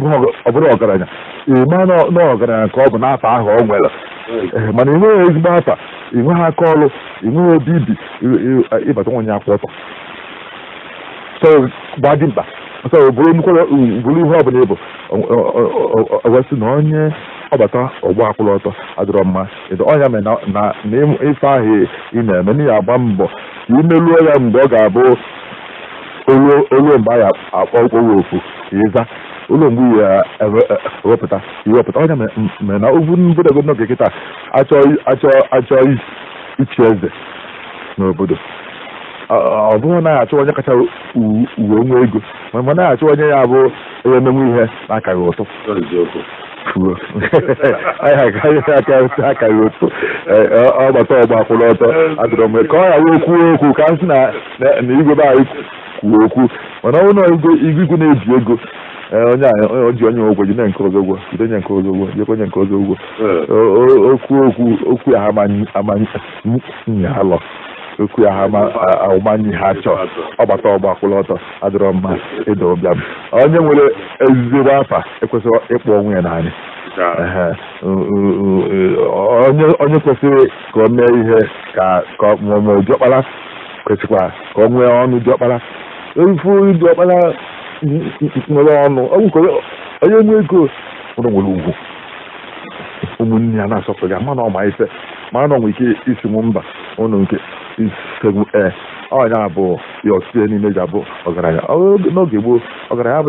bụrụ ọgaranya ịma na ọgaranya ka ọ bụ n'afọ ahụ ọ nwere mana enweghị ezigbo afa enweghị aka ọrụ enweghị ebe ibi ịbata onye akwụ ọtọ gbadị mkpa bụrụ ihe ọbụla ịbụ ewesị na onye ọbata ọgbọ akwụrụ ọtọ adịrọ mma ọnya mere na ife ahụ ị na-eme n'ihi agba mbọ ka imeluo ya mgbe ọ ga-abụ olu mgbe a ya akpọ okporo ofu ịza ụlọ mgbe ya ewepụta onye mere na ovu mbodogo n'oge kịta achọ ichi eze n'obodo ọ bụrụ na achọ onye kacha uwe nwa ego ma na achọ onye ya bụ onye menwe ihe na-akaghị ụtọ fuo aka otu ọgbata ọgba kwụrụ ọtọ adịrọ m ka ọ ya wee kwuo okwu ka m sị na igwe be anyị kwuo okwu mana ọ bụrụ na igwe na-eji ego onye ji onye ụgwọ ji na nke ọzọ ụgwọ jide onye nke ọzọ ụgwọ jekwa onye nke ọzọ ụgwọ okwu ya ha alọ okwu ya ha ahụmanyị ha chọọ ọgbata ọgba kwụrụ ọtọ adịrọ mma ịdọ ọbịa m onye nwere ezigbo afa ekwesịrị ịkpọ onwe ya n'anya onye kwesịrị ka o mee ihe ka ma diọkpara kwesịkwa ka o nwee ọnụ diọkpara efu diọkpara nwere ọnụ onye nwe ego ụlọ nwere ugwu ụmụnne ya na-asọpụrụ ya mana ọma ife mana ọnwe ike isi m mba ụlọ nke isegbu ọnya bụ ya ọtụtụ n'ime ji abụ ọgaranya n'oge gboo ọgaranya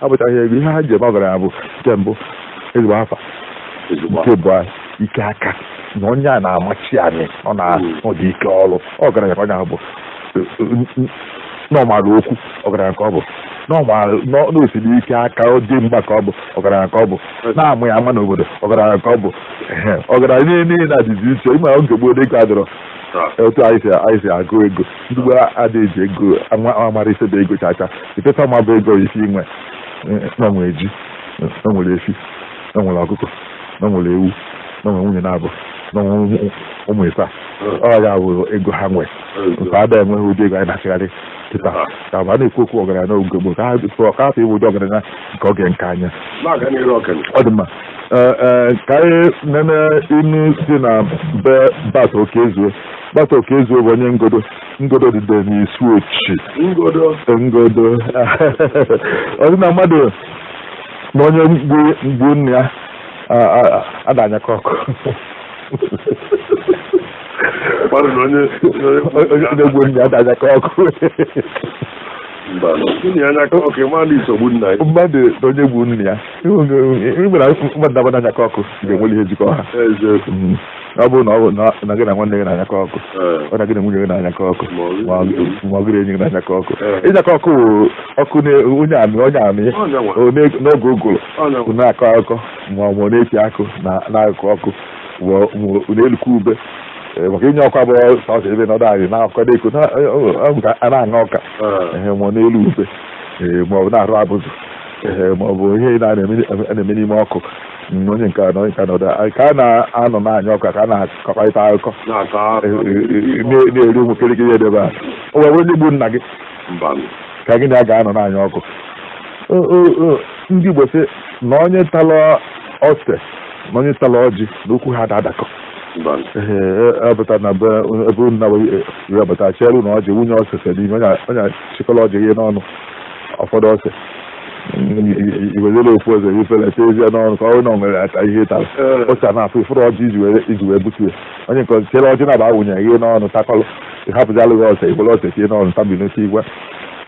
abụchaghị ego ihe ha ji eme ọgaranya bụ nke mbụ ezigbo afa nke bụ ike aka na onye a na-amachi anyị ọ dị ike ọrụ ọgaranya ka onye ahụ bụ n'ọmara okwu ọgaranya ka ọ bụ n'osiri ike aka dị mgba ka ọ bụ ọgaranya ka ọ bụ na-amụ ya ama n'obodo ọgaranya ka ọ bụ ọgaranya niile na-adịzi iche ịma oge gboo dịka adịrọ otu anyị si agụ ego ndị gboo adịghị ego amara isebe ego chacha iteta ma bụ ego isi inwe na nwere ji na nwere efi na nwere ọkụkọ na nwere ewu na nwere nwunye na-abụ na nwere ụmụ ịsa ọ ya bụ ego ha nwe nke ada enweghị ụdị ego anyị na-achịgharị kịta ka ma na-ekwu okwu ọgaranya n'oge gboo ka ha ịbụ ụdị ọgaranya nke oge nke anya ọ dị mma ka anyị nene inu si na be Bata Okezuo bụ onye ngodo dịde n'isi ochi ngodo ọ dị na mmadụ na onye mgbu nne ya adanyaka ọkụ onye na-egbu nne ya adanyaka ọkụ mmadụ na onye gbu nne ya mmadụ na-abụ anyaka ọkụ ga-enwere ihe jikọ ha ọ bụrụ na gị na nwanne gị na-anyaka ọkụ ọ na gị na nwunye gị na-anyaka ọkụ ma ọ gịrị enyi gị na-anyaka ọkụ ịnyaka ọkụ bụ ọkụ onye amị n'oge ụgụrụ na-akọ akụkọ ma ọ bụ na-eti akụ na-akụ ọkụ na-elukwa ube maka inye ọkụ abụọ sọsọ ebe nọdụ anyị na-akọdo eko a na-aṅa ọka ma n'elu ube ma ọ bụ na-arụ abụzụ ma ọ bụ ihe na-eme n'ime ọkụ onye nke nọdụ ka a na-anọ n'anya ọka ka a na-akọkọrịta akụkọ na-eri ụmụ kirikiri edebe a o were onye gbu nna gị ka gị na ya ga-anọ n'anya ọkụ ndị Igbo sị na onye tala ose na onye tala ọjị na okwu ha da-adakọ epụta na ebe nna wee bata chere na ọjị nwunye ose n'ime onye chịkọrọ ọjị ihe n'ọnụ ụfọdụ ose iwezere ofu ọzọ ifere tezie n'ọnụ ka ọ na nwere ata ihe tara ose a na-afụ ifụrụ ọjị iji wee butu ya onye nke ọzọ chere ọjị na-aba wụnye ihe n'ọnụ takọlụ ịhapụzi alụghị ose iwere ose tie n'ọnụ tabi n'oche igwe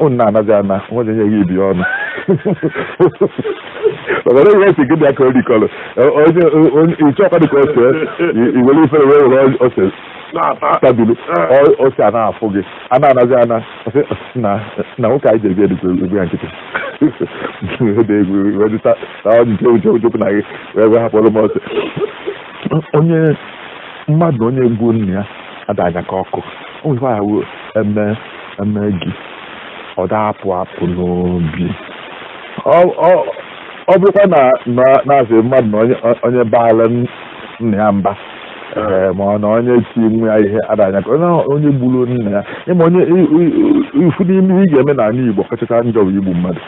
ụnụ na-anazi ana nwere nye gị ibi ọnụ ọgara ihe esi gịdị aka orikọrọ iche ọka dịka ose iwere ifere wee were ose tabili ose a na-afụ gị a na-anazi ana na nwoke anyị ji ebi edikwa egwu ya nkịtị ede egwu wee dịta ojokwu na gị wee hapụrụ m ose onye mmadụ onye egwu nne ya adanya ka ọkụ o nwekwa ya wuo eme gị ọ da-apụ n'obi ọ bụrụkwa na-asị mmadụ na onye baala nna ya mba ma ọ na onye ti nwe ya ihe adanya ka onye gburu nna ya ịma onye ifu n'ime ihe ị ga-eme n'ala Igbo kachacha njọ bụ igbu mmadụ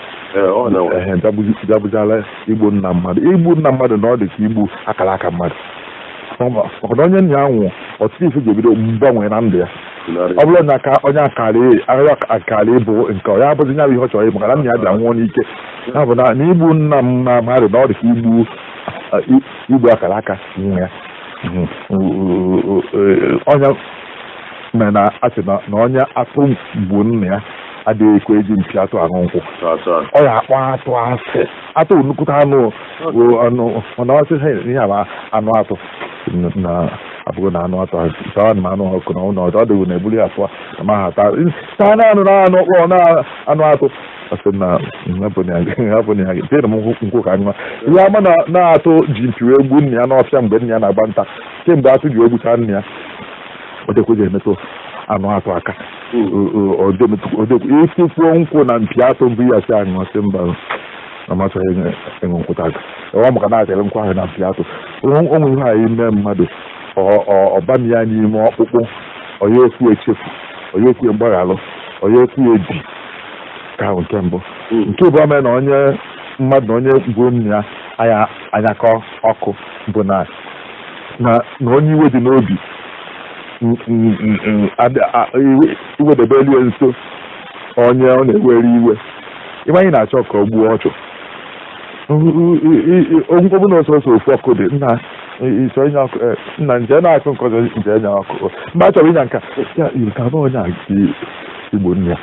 jabụjala igbu nna mmadụ na ọ dị ka igbu akara aka mmadụ maka na onye nna ya nwụọ ọtụtụ ife ga-ebido mgbanwe na ndụ ya ọ bụrụ na onye akara ịbụ nke ya abụzi nya bụ ihe ọ chọrọ maka na nna ya bịa nwụọ n'ike ya bụ na igbu nna mmadụ na ọ dị ka igbu akara aka nwa ya onye mere na asị na onye atụ gbuo nna ya adịghị ekwe eji mpi atụ aṅụ nkwụ ọ ya akpọ atụ asị atụ nnukwute anụ mana ọ sị ihe ama anụ atụ na abụghị na anụ atụ taa na anụ ọkụ na ụlọ ọ dịghị na ebuli atụ na ma ha taa na anụ ọkpọ na anụ atụ asị na hapụna ya gị m nkwụ ka nwa ihe ama na-atụ ji mpiwe egwu nna ya n'ọfịa mgbe nna ya na-agba nta kemgbe atụ ji egwucha nna ya ọ dịkwaghị emetụ anụ atụ aka ifufuo nkwụ na mpi atụ mbụ ya si aṅụ sị mba amasịghị ịṅụ nkwụta aka ọ maka na-achere nkwa ahụ na mpi atụ onwe ihe anyị mee mmadụ ọbam ya n'ime ọkpụkpụ onye ekwu echefu onye ekwu mgbaghalụ onye ekwu ebi ka ahụ nke mbụ nke bụ ome na onye mmadụ na onye gbuo nna ya anyakọ ọkụ bụ na onye iwe dị n'obi iwedebe eluigwe nso onye ọ na-ewere iwe ibe anyị na-achọ ka ọ gbuo ọchụ ogwugwu na ọsọsọ ofu ọkụ dị nna nje na-akụ nke ọzọ nje nya ọkụ mgbe a chọrọ ịnya nka ya iri ka onye a igbo nne ya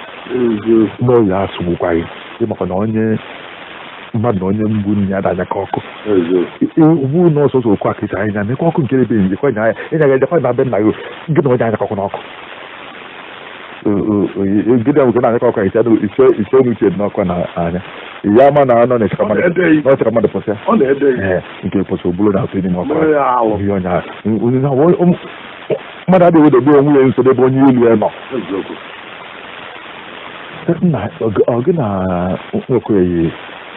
n'ọya asụgbukwaghị ịmakwa na onye mmadụ na onye mgbu nne ya danya ka ọkụ ugbu na ọsọsọ okwu akịcha anya nekwa ọkụ nke ebe njikwa nya ịnya ga-ejekwa na be nna gị gị na onye anya ọkụ n'ọkụ gịnị bụ na anyakọ ọkụ ise n'uche dị n'ọkụ na anya ya ama na anọ na-echekwa mmadụ pụsịa nke pụsị ogbulu na-atụ n'ime ọkụ mmadụ adịghị wedebe onwe ya nso ebe onye ilu ya nọ nna gị na nwekweghị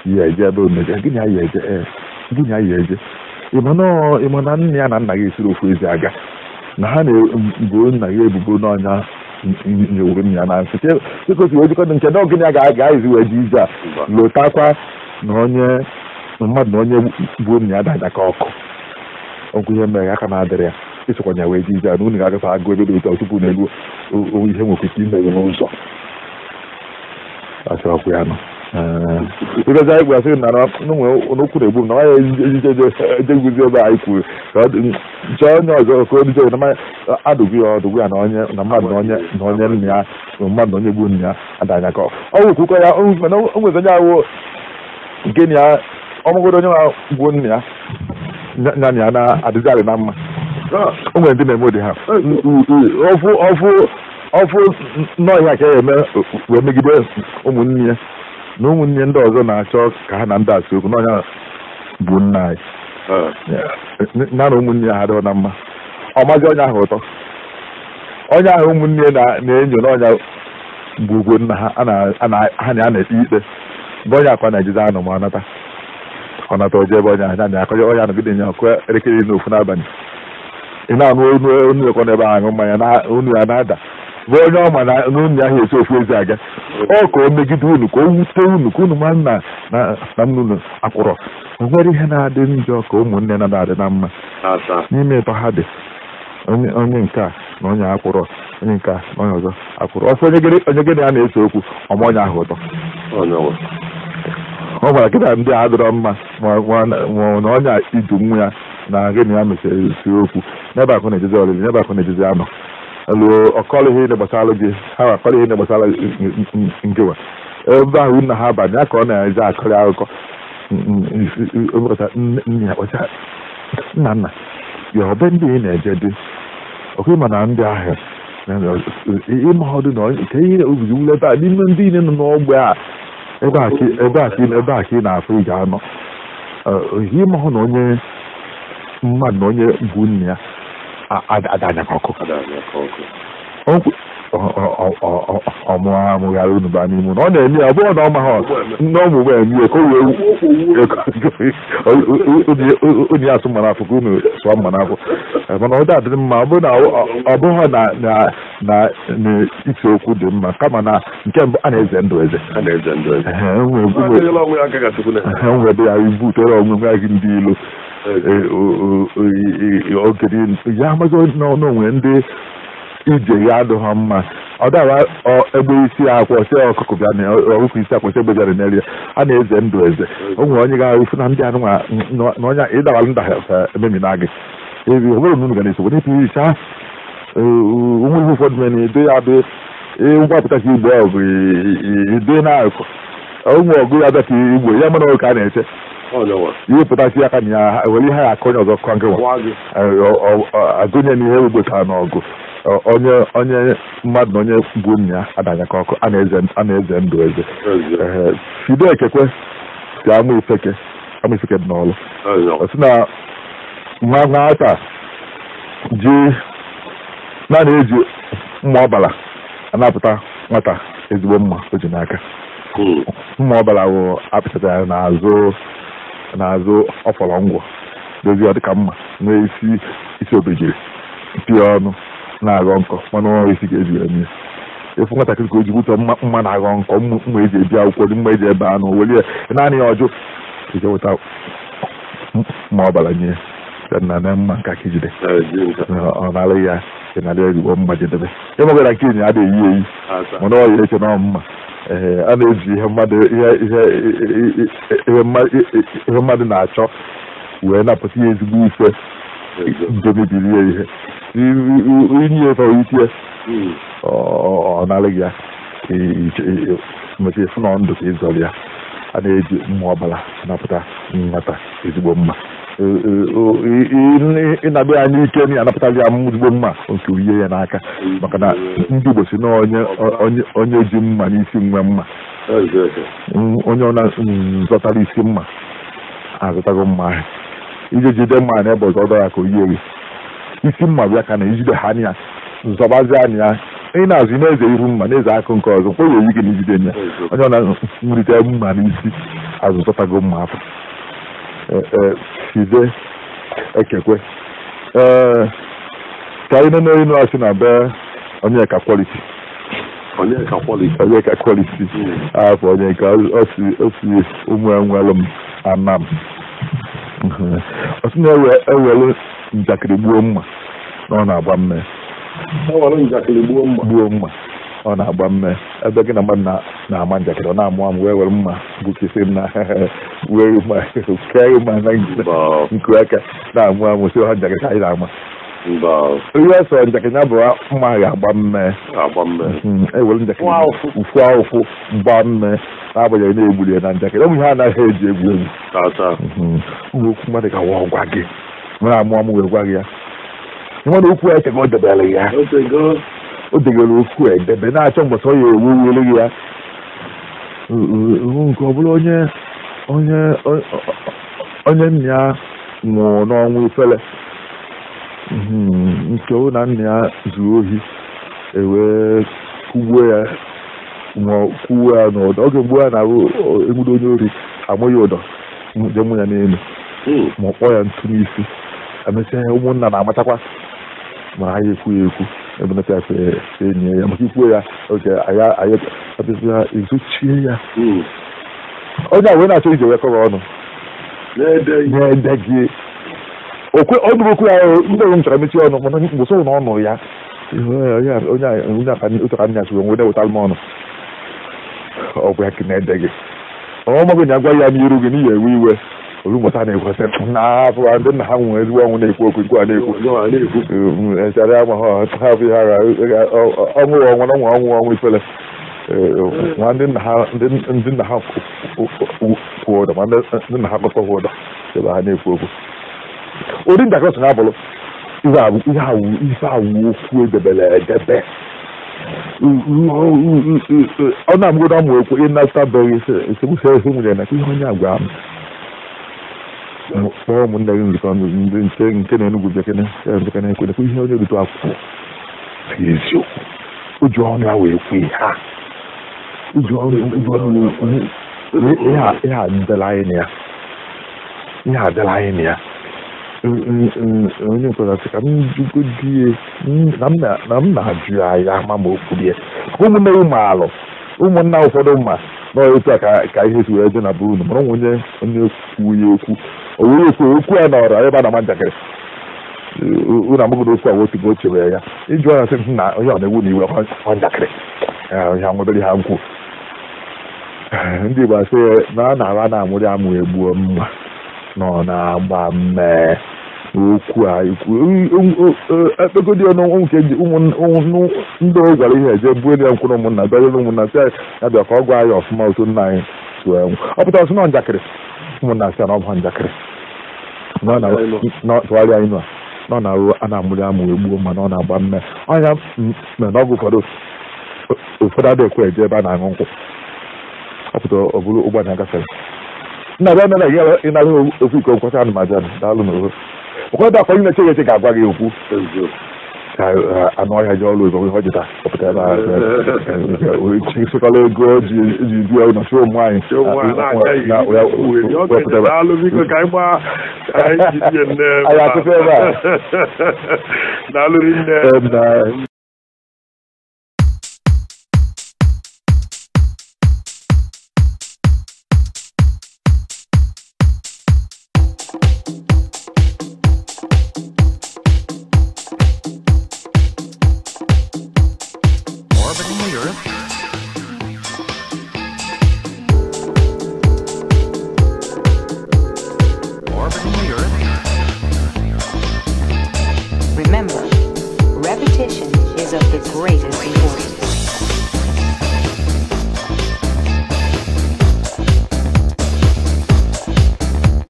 ya eje ebe omeje gịnị ya ya eje ịma na nne ya na nna gị esiri ofu ezi aga na ha na-ebuo nna gị ebubo n'ọnya nyewuru nna ya na nsị chekosiri ojikọdụ nke na ogịnị ya ga-ezi wee ji ije a lotakwa na onye mmadụ na onye gbuo nna ya danya ka ọkụ ọgwụ ihe mere aka na-adịrị ya ịsịkwanya wee ji ije a na unu ga-agafe agụ ebe dị ụtọ tupu na-egbu ihe nwekwara imere n'ụzọ asị ọkụ ya nọ ịgazi anyị gwasịrị na n'okwu na-egbu m na nwaanyị ejegbuzi ebe anyị kwuru ka chọọ onye ọzọ ka o dije na adụgwu ya ọdụgwu ya na mmadụ na onye nna ya mmadụ na onye gbuo nna ya adanya ka ọ wụkwukọ ya o nwezi onye awụ nke na ya ọmụgodo onye nwa gbuo nna ya nya na ya na-adịzarị na mma o nwere ndị na-eme ụdị ha ọfụ n'ọhịa ka ya eme wee megide ụmụnne ya na ụmụnne ndị ọzọ na-achọ ka ha na ndị asị okwu n'ọnya bụ nna anyị na ụmụnne ya ha dịọ na mma ọ mazi onye ahụ ụtọ onye ahụ ụmụnne na-enyo n'ọnya gbugwo nna ha ha na-ekpe ikpe bụ onye akwa na-ejizi anụ ma ọ nata oje ebe onye ahụ na-akọje onye anọgide nye ọkụ elekere n'ofu n'abalị ị na-anụ onu ekọ n'ebe ahụ aṅụ mmanya na onu ya na-ada bụ onye ọma na unu ahụ esi ofu ezi aga ọ ka o megide unu ka o wute unu ka unu ma nna na nnụnụ akwụrọ o nwere ihe na-adị njọ ka ụmụnne na-adị na mma n'ime ịtọ ha dị onye nke a na onye akwụrọ onye nke a na onye ọzọ akwụrọ ọsọ onye gịnị ya na-ese okwu ọma onye ahụ ụtọ ọ gwara kịta ndị a dịrọ mma ma na onye iju nwa ya na gịnị ya mesịrị esi okwu n'ebe akụ na-ejezi ọlịlị n'ebe akụ na-ejezi anọ elu ọkọlụ ihe na-gbasara gị ha akọlụ ihe na-gbasara nkewa ebe ahụ nna ha banye ya ka ọ na-eje akọrị akụkọ nne ya kpọcha nna ya ọbe ndị ị na-eje dị ọkụ ịma na ndị ahịa ịma ọdụ na nke ihe obizi wule ebe a n'ime ndị ile nọ n'ọgbe a ebe a ka ị na-afụ ị ga-anọ ịma hụ na onye mmadụ na onye bụ nne ya adanya ka ọkụ ọmụghara unu ba n'ime na ọ na-eme ya ọ bụrụ na ọ ma ha nne ọmụmụ eme ka onye ya asụ mmanụ afọ ka unu sụọ mmanụ afọ mana ọ dị adịrị mma ọ bụrụ na ọ bụghị na isi okwu dị mma kama na nke mbụ a na-eze ndụ eze nwebe ya ibu tere ọnwụnwe ya gị ndị ilu ogede ya amaghị n'onwe ndị ije ya adịghị mma ọ dara egbe isi akwọ sie ọkụkụ bịa na ọkụkụ isi akwọ sie egbejara n'elu a na-eze ndụ eze o nwere onye ga-arụfu na ndị anụnwa na onye ịdawara nda ememina gị ezi obere unu ga na-esogbo n'ịpụ isi ha onwe ihe ụfọdụ mere na edo ya bụ ngwapụta ka igbo ọgụ edo na-akụ ụmụ ọgụ ya bịa ka igbo ya mana ka a na-eche ihe pụtasị aka na ya were ihe ya aka onye ọzọ kọ nke agụnye na ihe ugbo ka n'ọgụ onye mmadụ na onye bụ nna ya adanya ka ọkụ a na-eze ndụ eze Fide Ekekwe si Amụ Ifeke dị n'Ọlụ ọ sị na nwata ji na-eji mma ọbara anapụta nwata ezigbo mma o ji n'aka mma ọbara wụ apịtata ya n'azụ ọfọrọ ngwọ dozie ọ dịka mma nwee isi obejiri pịa ọnụ na-aghọ nkọ mana isi ga-eji eme efu nwatakịrị ka o ji bụtọ mma na-aghọ nkọ mma eji ebi akwụkwọ mma eji ebe anụ welie naanị ya ọjụ ije weta mma ọbara nye na mma nka ka ijide ọ na-alụ ya na-adị ezigbo mma jedebe ịmagara nke enyi adịghị eyi mana ọ ya eche na mma a na-eji ihe mmadụ na-achọ wee napụta ya ezigbo ife nke mebiri ya ihe inye efe itie ọ na-alụghị ya mechaa efu na ndụ ka ịzọrọ ya a na-eji mma ọbara napụta nwata ezigbo mma ịnabịa anya ike na anapụtali ya ezigbo mma nke uye ya n'aka maka na ndị Igbo si na onye ji mma n'isi nwe mma onye ọ na-zọtara isi mma azụtago mma ahụ iji jide mma na ebe ọzọ ọdọ ya ka o yie gị isi mma bịa ka na ijide ha anya zọbazi anya ya ị na-azụ na-eze iru mma na-eze akụ nke ọzọ mkpụrụ oyi gị na ijide ya onye ọ na-nwurite mma n'isi azụ zọtago mma afọ Fide Ekekwe ka anyị nọ n'elu asị na be Onyeka Quality afọ Onyeka o si ụmụ enwelụ m Anam ọ sị na-ewere njakịrị gbuo mma na ọ na-agba mme gbuo mma ọ na-agba mme ebe gị na mmadụ na-ama njakịrị ọ na-amụ amụ wee were mma gbukisi m na were mma kee mma na nku aka na-amụ amụ si ha njakịrị anyị na-ama ihe sọ njakịrị ya bụ mma ga-agba mme ewere njakịrị ụfụ ahụfụ mgba mme na-agbanyeghị na-egbuli ya na njakịrị ụmụ ihe anaghị eji egwu ụmụ okwu mmadụ ka wa gwa gị nwere amụ amụ wee gwa gị ya nwere okwu ya ka o debere ya o degara okwu edebe na-achọ mgbasa ọ ya ewuwere gị ya nke ọ bụla onye nna ya nwụrụ n'ọnwụ ifele nke ọ na nna ya zuru ohi ewee kwuwe ya n'ụdọ oge mgbe ya na-arụ egbudo onye ori amụ ya ụdọ jemụ ya n'elu ma ọ kpọọ ya ntụ n'isi emesịa ya ụmụnna na-amatakwa ma ha ya ekwu ya ekwu ebunata ya enyi ya maka ikwuo ya oge anyị ezochie ya onye a wee na-achọ ije wee kọrọ ọnụ na-ede gị ọnụokwu ya ndị ọrụ m chọrọ emechi ọnụ mana mgboso na ọnụ ya onye otu ka nya chụrụ nwede wetara m ọnụ ọgwụ ya ka na-ede gị ọmagụ na agwa ya n'iru gị n'ihi ewe iwe olumọta na-ekwesị na-afụ ndị nna ha nwere ezigbo ọnwụ na-ekwu okwu nke a na-ekwu echara ya ma ha bụ ha ọnwụ ifele ma ndị nna ha kwụ ụdọ ma ndị nna ha kpọkọ ha ụdọ ebe ha na-ekwu okwu ụdị njakịrị so na-abụrụ ife awụ okwu edebere edebe ọ na-amụgodo amụ ekwu ịnatabeghị esegbusi nwunye na ihe onye agwa m kpọọ ụmụnne gị nzukọ ndị nke na-enugwu bekene ekwene ihe onye rute akwụkwọ eziokwu uju ọnụ ya wee kwe ha uju ọnụ ihe adịla anyị na ya onye nkwụsị ka m jugodie na m na-ajụ ya ama ma okwu ya ụmụnne ụmụalụ ụmụnna ụfọdụ mma na otu a ka ihe si wee dị na bụrụ mana onye kwuo ya okwu o were okwu ya nọrọ ebe a na-ama njakịrị ụlọ amụgodo okwu a otu o chebere ya ịjụ ya sị na onye ọ na-ewu na iwe ọ njakịrị ya nwebere ha nkwu ndị Igbo asị na a na-ara na-amụrị amụ egbuo mma nọ na-agba mmee okwu a ekpegodi ọnụ nke ndị o gwara ihe eje buo ya nkwụrụ ụmụnna bịara ụmụnna sị ya bịa ka ọ gwa ya ọfụma otu nna anyị tụọ enwu ọ pụtara sị na njakịrị ụmụnna sị na ọ bụ njakịrị tụgharịa anyị na ọ na-arụ a na-amụrụ amụ egbuo mana ọ na-agba mme ọnya mere n'ọgụ ụfọdụ adịghị ekwe eje ebe a na-aṅụ nkwụ ọ pụtara ọ bụrụ ụgbọanya gafere nna bịa mere ihe ịnara okwu iko nkwata anụmaja daalụ na ohe ụfọdụ akwa onye na-eche eche ga-agwa gị okwu ka anụ ọhịa ji ọrụ ego ihe ọ jita ọpụtara sikọla ego ji bịa ụlọ si ụmụ anyị anyị atụfe ebe a Remember, repetition is of the greatest importance.